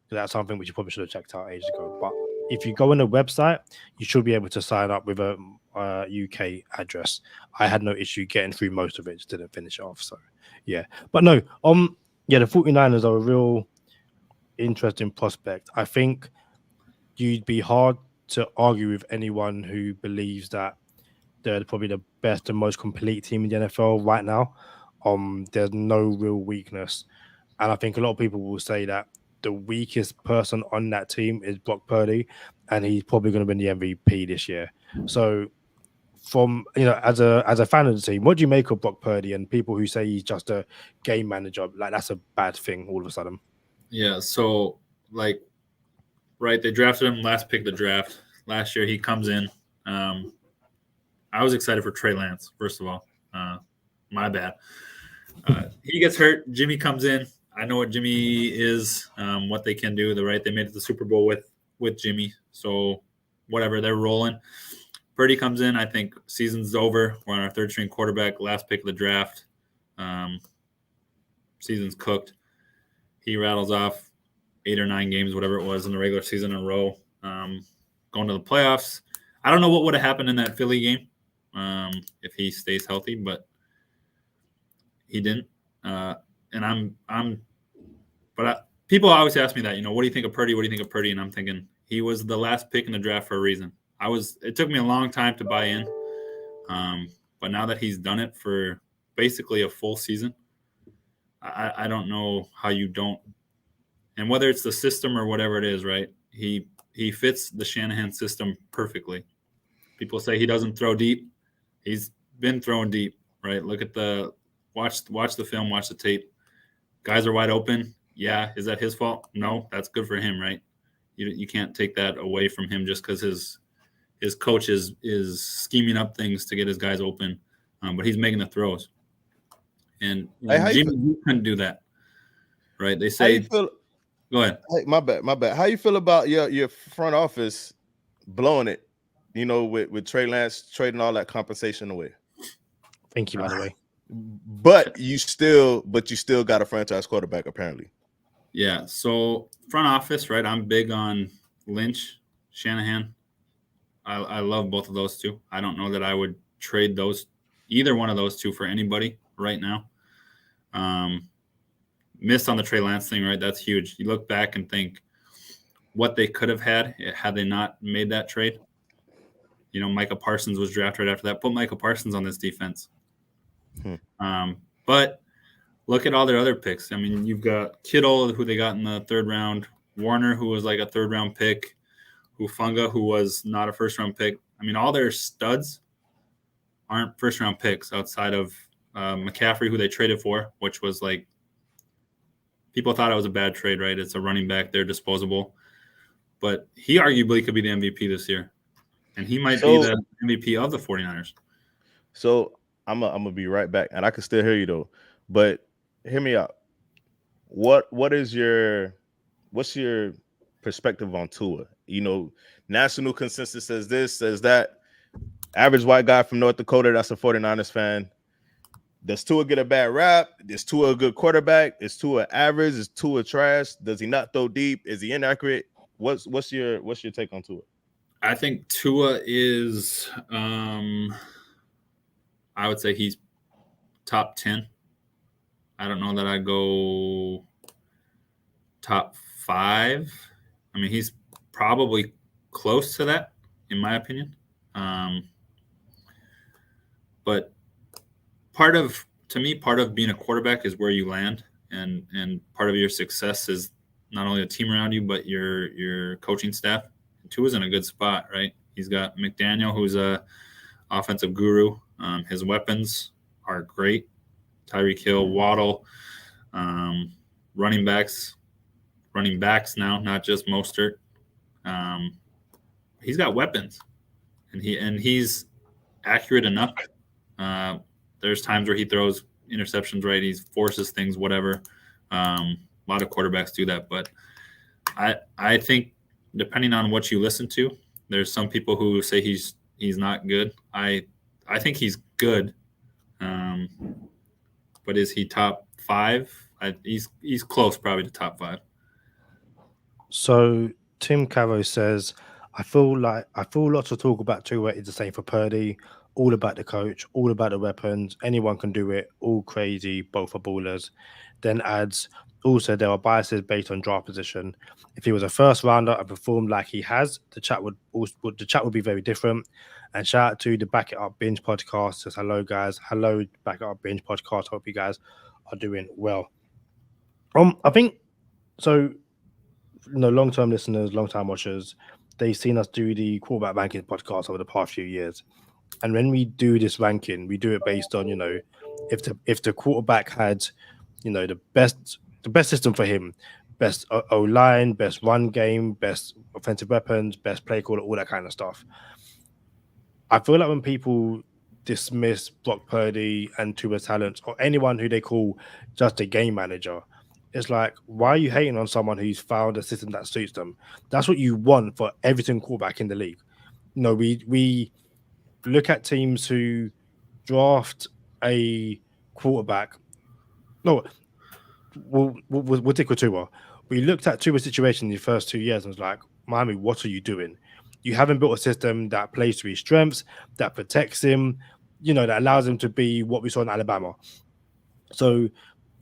So that's something which you probably should have checked out ages ago. But if you go on the website, you should be able to sign up with a UK address. I had no issue getting through most of it, just didn't finish it off. So yeah, but no, the 49ers are a real interesting prospect. I think you'd be hard to argue with anyone who believes that they're probably the best and most complete team in the NFL right now. There's no real weakness. And I think a lot of people will say that the weakest person on that team is Brock Purdy, and he's probably going to win the MVP this year. So from, as a fan of the team, what do you make of Brock Purdy and people who say he's just a game manager? Like, that's a bad thing all of a sudden. Yeah, so right, they drafted him last pick of the draft. Last year he comes in. I was excited for Trey Lance, first of all. My bad. He gets hurt. Jimmy comes in. I know what Jimmy is, what they can do. They made it to the Super Bowl with Jimmy. So whatever, they're rolling. Purdy comes in. I think season's over. We're on our third string quarterback, last pick of the draft. Season's cooked. He rattles off 8 or 9 games, whatever it was, in the regular season in a row. Going to the playoffs. I don't know what would have happened in that Philly game if he stays healthy, but he didn't. People always ask me that, what do you think of Purdy? What do you think of Purdy? And I'm thinking he was the last pick in the draft for a reason. It took me a long time to buy in. But now that he's done it for basically a full season, I don't know how you don't. And whether it's the system or whatever it is, right? He fits the Shanahan system perfectly. People say he doesn't throw deep. He's been throwing deep, right? Look at watch the film, watch the tape. Guys are wide open. Yeah, is that his fault? No, that's good for him, right? You can't take that away from him just because his coach is scheming up things to get his guys open, but he's making the throws. And Jimmy couldn't do that, right? They say. Go ahead. Hey, my bad. How you feel about your front office blowing it? With Trey Lance trading all that compensation away. Thank you, by the way. But you still got a franchise quarterback, apparently. Yeah. So front office, right? I'm big on Lynch, Shanahan. I love both of those two. I don't know that I would trade either one of those two for anybody right now. Missed on the Trey Lance thing, right? That's huge. You look back and think what they could have had they not made that trade. Micah Parsons was drafted after that. Put Micah Parsons on this defense. But look at all their other picks. I mean, you've got Kittle, who they got in the 3rd round, Warner, who was like a 3rd round pick, Hufanga, who was not a 1st round pick. I mean, all their studs aren't 1st round picks outside of McCaffrey, who they traded for, which was like, people thought it was a bad trade, right? It's a running back. They're disposable. But he arguably could be the MVP this year. And he might be the MVP of the 49ers. So I'm gonna be right back. And I can still hear you, though. But hear me out. What's your perspective on Tua? National consensus says this, says that. Average white guy from North Dakota that's a 49ers fan. Does Tua get a bad rap? Is Tua a good quarterback? Is Tua average? Is Tua trash? Does he not throw deep? Is he inaccurate? What's your take on Tua? I think Tua is I would say he's top 10. I don't know that I go top 5. I mean, he's probably close to that, in my opinion. But part of being a quarterback is where you land, and part of your success is not only the team around you, but your coaching staff. And Tua's in a good spot, right? He's got McDaniel, who's a offensive guru. His weapons are great. Tyreek Hill, Waddle, running backs now, not just Mostert. He's got weapons, and he's accurate enough. There's times where he throws interceptions, right? He forces things, whatever. A lot of quarterbacks do that, but I think depending on what you listen to, there's some people who say he's not good. I think he's good, but is he top 5? He's close, probably to top 5. So Tim Caro says, I feel lots of talk about Tua is the same for Purdy. All about the coach, all about the weapons. Anyone can do it. All crazy. Both are ballers. Then adds, also there are biases based on draft position. If he was a 1st rounder and performed like he has, the chat would be very different. And shout out to the Back It Up Binge podcast. Says hello guys. Hello Back It Up Binge podcast. Hope you guys are doing well. I think so. Long-term listeners, long-time watchers, they've seen us do the quarterback ranking podcast over the past few years. And when we do this ranking, we do it based on, if the quarterback had, the best system for him, best O-line, best run game, best offensive weapons, best play caller, all that kind of stuff. I feel like when people dismiss Brock Purdy and Tua's talents, or anyone who they call just a game manager, it's like, why are you hating on someone who's found a system that suits them? That's what you want for every single quarterback in the league. We look at teams who draft a quarterback. No, we'll take with Tua. We looked at Tua's situation in the first 2 years and was like, Miami, what are you doing? You haven't built a system that plays to his strengths, that protects him, that allows him to be what we saw in Alabama. So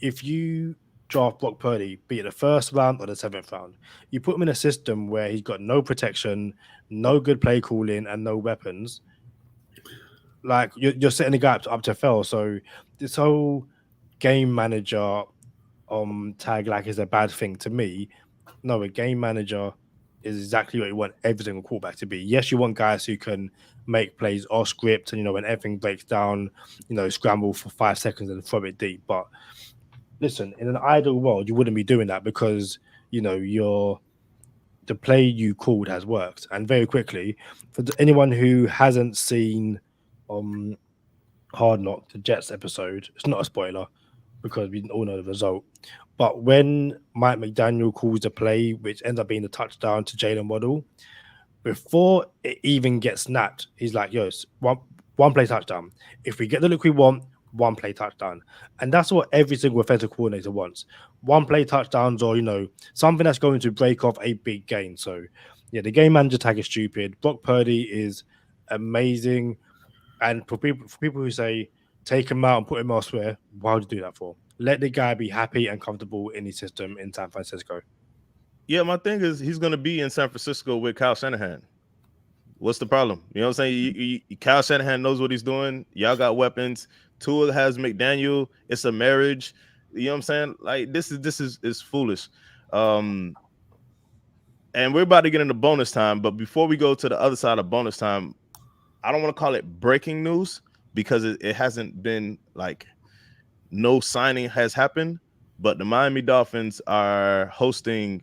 if you draft Brock Purdy, be it the 1st round or the 7th round, you put him in a system where he's got no protection, no good play calling, and no weapons. Like you're setting the guy up to fail. So this whole game manager tag like is a bad thing. To me, no, a game manager is exactly what you want every single quarterback to be. Yes, you want guys who can make plays off script, and when everything breaks down, scramble for 5 seconds and throw it deep. But listen, in an ideal world, you wouldn't be doing that because the play you called has worked. And very quickly, for anyone who hasn't seen Hard Knock, the Jets episode, it's not a spoiler because we all know the result. But when Mike McDaniel calls a play, which ends up being a touchdown to Jalen Waddle, before it even gets snapped, he's like, yo, it's one play touchdown. If we get the look we want, one play touchdown. And that's what every single offensive coordinator wants. One play touchdowns or, something that's going to break off a big game. So, yeah, the game manager tag is stupid. Brock Purdy is amazing. And for people who say, take him out and put him elsewhere, why would you do that for? Let the guy be happy and comfortable in his system in San Francisco. Yeah, my thing is he's going to be in San Francisco with Kyle Shanahan. What's the problem? You know what I'm saying? Kyle Shanahan knows what he's doing. Y'all got weapons. Tua has McDaniel. It's a marriage. You know what I'm saying? Like this is foolish. And we're about to get into bonus time. But before we go to the other side of bonus time, I don't want to call it breaking news because it hasn't been like no signing has happened. But the Miami Dolphins are hosting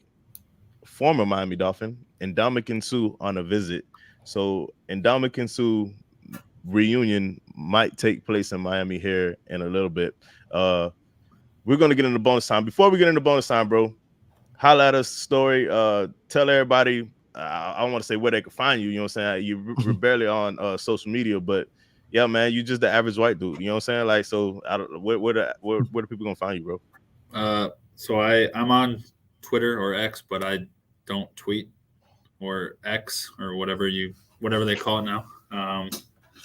former Miami Dolphin Ndamukong Suh on a visit. So Ndamukong Suh reunion might take place in Miami here in a little bit. We're going to get into bonus time. Before we get into bonus time, bro, holla at us, story. Tell everybody, I don't want to say where they can find you. You know what I'm saying? You're barely on social media, but yeah, man, you just the average white dude. You know what I'm saying? Like, so where the people going to find you, bro? So I'm on Twitter or X, but I don't tweet, or X or whatever they call it now. I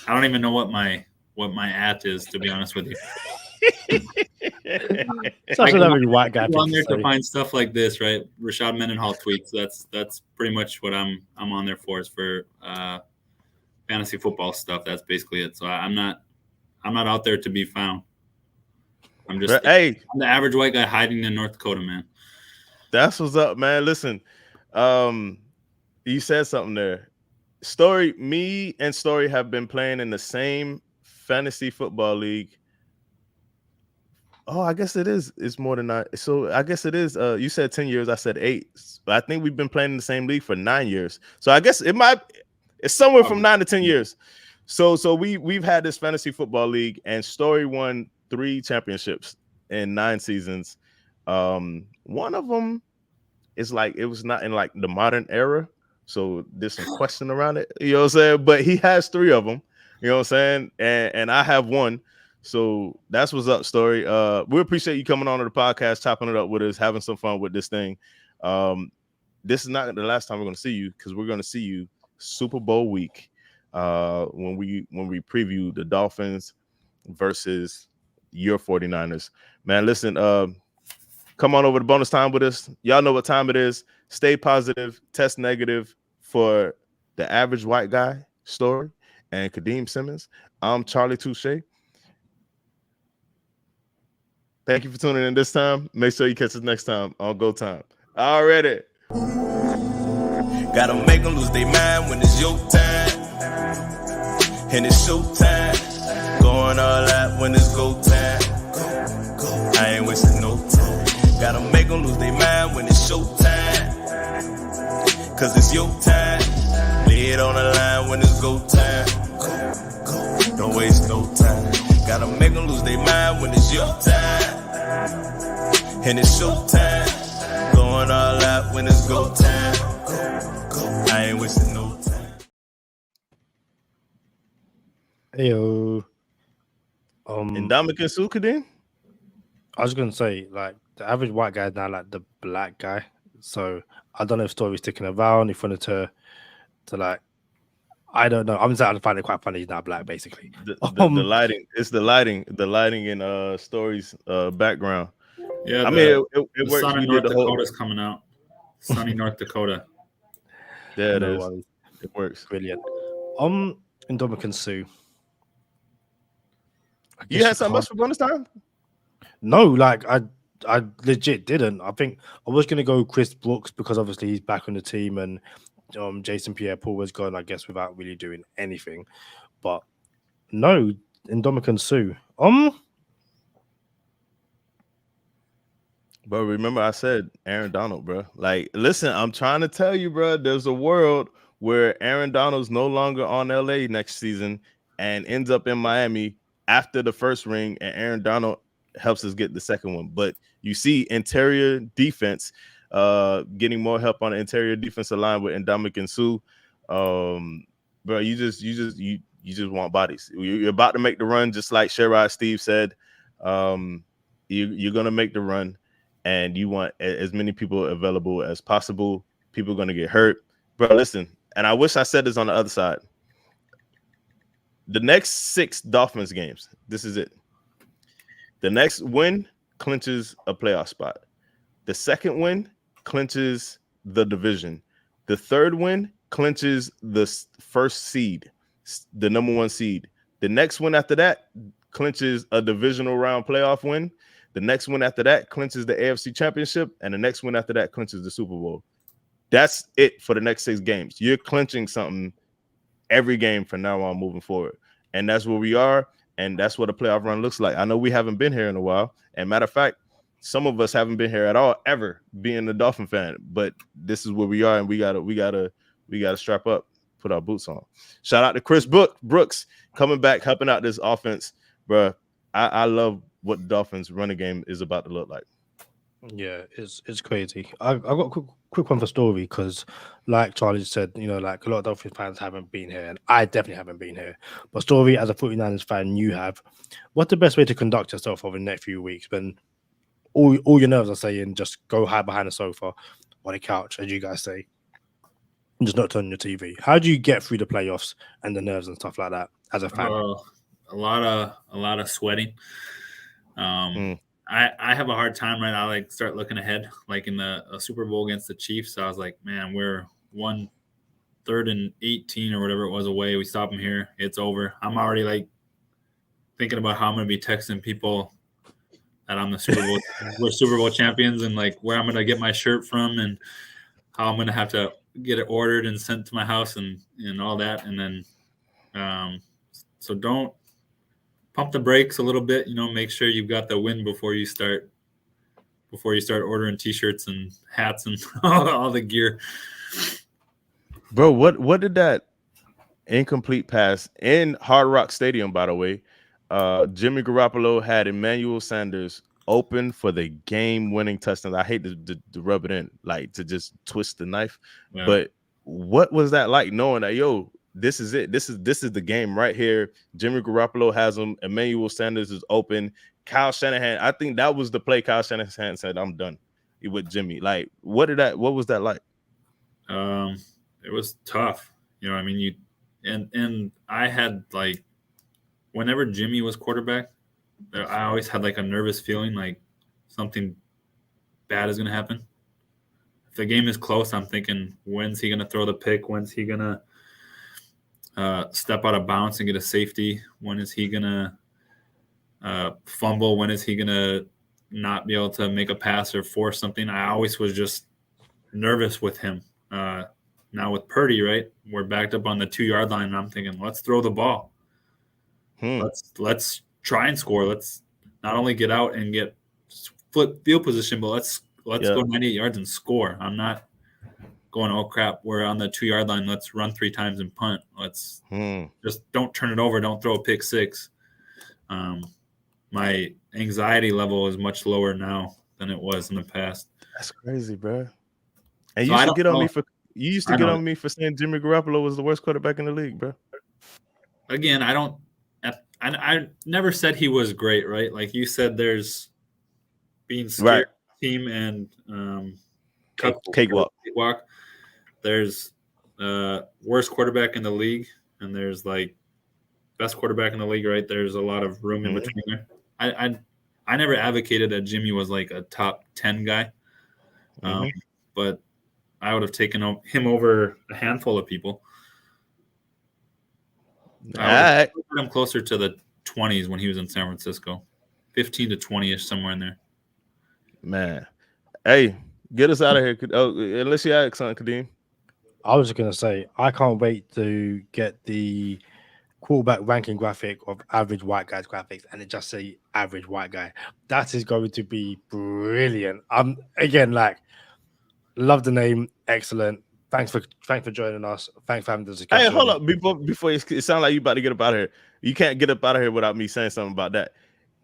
don't even know what my at is, to be honest with you. Such a white guy. On there to find stuff like this, right? Rashard Mendenhall tweets. That's pretty much what I'm on there for. Is for fantasy football stuff. That's basically it. So I'm not out there to be found. I'm just I'm the average white guy hiding in North Dakota, man. That's what's up, man. Listen, you said something there. Me and Story have been playing in the same fantasy football league. Oh, I guess it is. It's more than 9. So I guess it is. You said 10 years. I said 8. But I think we've been playing in the same league for 9 years. So I guess it's somewhere from 9 to 10 years. So we've had this fantasy football league, and Story won 3 championships in 9 seasons. One of them is like it was not in like the modern era. So there's some question around it. You know what I'm saying? But he has 3 of them. You know what I'm saying? And I have 1. So that's what's up, Story. We appreciate you coming on to the podcast, chopping it up with us, having some fun with this thing. This is not the last time we're going to see you, because we're going to see you Super Bowl week when we preview the Dolphins versus your 49ers. Man, listen, come on over to bonus time with us. Y'all know what time it is. Stay positive, test negative for the average white guy, Story, and Kadeem Simmons. I'm Charlie Touche. Thank you for tuning in this time. Make sure you catch us next time on Go Time. Already. Gotta make them lose their mind when it's your time. And it's show time. Going all out when it's go time. I ain't wasting no time. Gotta make them lose their mind when it's show time. Cause it's your time. Lay it on the line when it's go time. Don't waste no time. Gotta make them lose their mind when it's your time. And it's show time. Going all out when it's go time. I ain't wasting no time. Heyo. Ndamukong Suh, Kadeem? I was gonna say, like, the average white guy is now like the black guy. So I don't know if Story's sticking around, if wanted to like, I don't know. I'm starting to find it quite funny he's now black, basically. The lighting. It's the lighting in Story's background. Yeah, I mean it works. Sunny North Dakota's coming out. Sunny North Dakota. Yeah, it is. It works. Brilliant. Ndamukong Suh. You had something else for bonus time? No, like I I legit didn't. I think I was going to go Chris Brooks because obviously he's back on the team, and Jason Pierre-Paul was gone, I guess, without really doing anything. But no, Ndamukong Suh. But remember, I said Aaron Donald, bro. Like, listen, I'm trying to tell you, bro. There's a world where Aaron Donald's no longer on LA next season and ends up in Miami after the first ring, and Aaron Donald helps us get the second one. But you see, interior defense, getting more help on the interior defensive line with Ndamukong Suh. Bro, you just want bodies. You're about to make the run, just like Sherrod Steve said. You're gonna make the run. And you want as many people available as possible. People are going to get hurt. Bro, listen, and I wish I said this on the other side. The next 6 Dolphins games, this is it. The next win clinches a playoff spot. The second win clinches the division. The third win clinches the first seed, the number 1 seed. The next win after that clinches a divisional round playoff win. The next one after that clinches the AFC Championship, and the next one after that clinches the Super Bowl. That's it for the next 6 games. You're clinching something every game from now on moving forward. And that's where we are, and that's what a playoff run looks like. I know we haven't been here in a while, and matter of fact, some of us haven't been here at all ever being a Dolphin fan, but this is where we are, and we gotta strap up, put our boots on. Shout out to Chris Brooks coming back, helping out this offense, bro. I love what the Dolphins running game is about to look like. Yeah, it's crazy. I've got a quick one for Story because, like Charlie said, like a lot of Dolphins fans haven't been here, and I definitely haven't been here. But Story, as a 49ers fan, you have. What's the best way to conduct yourself over the next few weeks when all your nerves are saying just go hide behind the sofa or the couch, as you guys say, and just not turn on your TV? How do you get through the playoffs and the nerves and stuff like that as a fan? A lot of sweating. I have a hard time right now. Like start looking ahead, like in the Super Bowl against the Chiefs. So I was like, man, we're 3rd and 18 or whatever it was away. We stop them here. It's over. I'm already like thinking about how I'm going to be texting people that I'm the Super Bowl, we're Super Bowl champions, and like where I'm going to get my shirt from and how I'm going to have to get it ordered and sent to my house and all that. And then, so don't pump the brakes a little bit, make sure you've got the win before you start ordering t-shirts and hats and all the gear. Bro, what did that incomplete pass in Hard Rock Stadium, by the way? Jimmy Garoppolo had Emmanuel Sanders open for the game-winning touchdown. I hate to rub it in, like to just twist the knife. Yeah. But what was that like knowing that, this is it. This is the game right here. Jimmy Garoppolo has him. Emmanuel Sanders is open. Kyle Shanahan, I think that was the play Kyle Shanahan said, I'm done with Jimmy. Like, what was that like? It was tough. I mean, and I had like, whenever Jimmy was quarterback, I always had like a nervous feeling like something bad is going to happen. If the game is close, I'm thinking, when's he going to throw the pick? When's he going to step out of bounds and get a safety? When is he gonna fumble? When is he gonna not be able to make a pass or force something? I always was just nervous with him. Now with Purdy, right, we're backed up on the 2-yard line, and I'm thinking, let's throw the ball. Let's try and score. Let's not only get out and get flip field position, but let's go 98 yards and score. I'm not going, oh crap, we're on the 2-yard line. Let's run 3 times and punt. Let's just don't turn it over. Don't throw a pick 6. My anxiety level is much lower now than it was in the past. That's crazy, bro. And you used to get on me for saying Jimmy Garoppolo was the worst quarterback in the league, bro. Again, I never said he was great, right? Like you said, there's being scared team and cakewalk. There's worst quarterback in the league, and there's like best quarterback in the league, right? There's a lot of room in between there. I never advocated that Jimmy was like a top 10 guy, but I would have taken him over a handful of people. I would put him closer to the 20s when he was in San Francisco, 15 to 20-ish, somewhere in there. Man. Hey, get us out of here. Unless you had something, Kadeem. I was just gonna say I can't wait to get the quarterback ranking graphic of average white guys graphics and it just say average white guy. That is going to be brilliant. Again, like, love the name, excellent. Thanks for joining us. Thanks for having the discussion. Hey, hold up before it sounds like you about to get up out of here. You can't get up out of here without me saying something about that.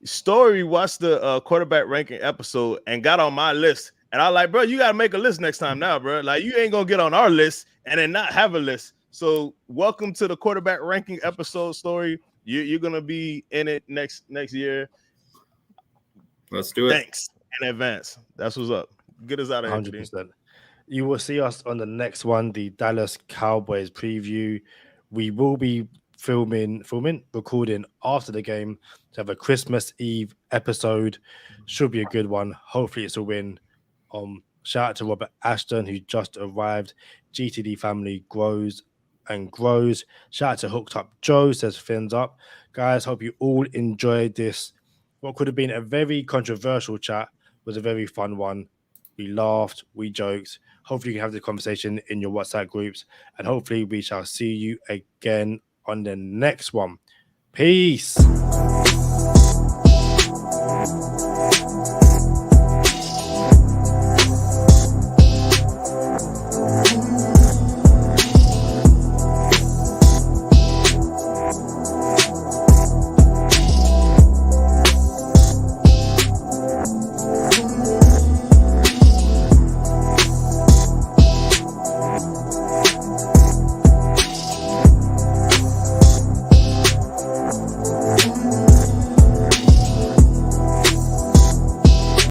Story watched the quarterback ranking episode and got on my list, and I like, bro, you gotta make a list next time now, bro. Like, you ain't gonna get on our list and then not have a list. So welcome to the quarterback ranking episode, Story. You're gonna be in it next year. Let's do it. Thanks in advance. That's what's up. Get us out of here. 100%. You will see us on the next one, the Dallas Cowboys preview. We will be recording after the game to have a Christmas Eve episode. Should be a good one. Hopefully it's a win. Shout out to Robert Ashton, who just arrived. GTD family grows and grows. Shout out to Hooked Up Joe, says fins up. Guys, hope you all enjoyed this. What could have been a very controversial chat was a very fun one. We laughed, we joked. Hopefully you can have the conversation in your WhatsApp groups, and hopefully we shall see you again on the next one. Peace.